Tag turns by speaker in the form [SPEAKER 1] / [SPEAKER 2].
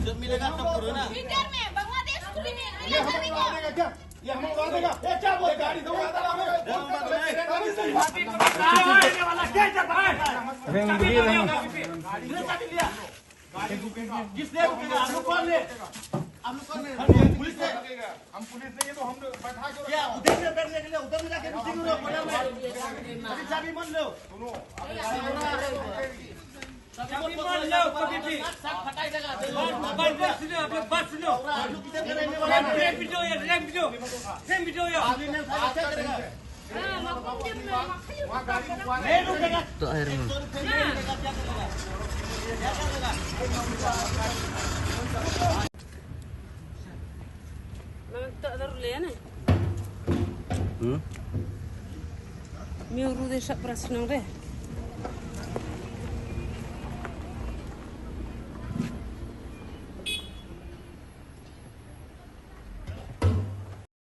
[SPEAKER 1] जो मिलेगा तब करो ना। ये हम उड़ा देगा। ये क्या बोल गाड़ी दो उड़ा देगा हमें। किसने रुकेगा? हम लोग कौन ले? हम लोग कौन ले? पुलिस ने। हम पुलिस नहीं है तो हम बैठा के क्या उधर से बैठने के लिए उधर में जाके मीटिंग लो बोला मैं। अभी चाबी मान लो। सुनो चाबी मान लो कभी भी सब फटाई देगा। बस सुनो आप लोग बस सुनो। ट्रेन वीडियो ये आदमी ने क्या करेगा? नहीं रुकेगा
[SPEAKER 2] तो
[SPEAKER 1] क्या करेगा?
[SPEAKER 3] Meu rude sa prasnang re.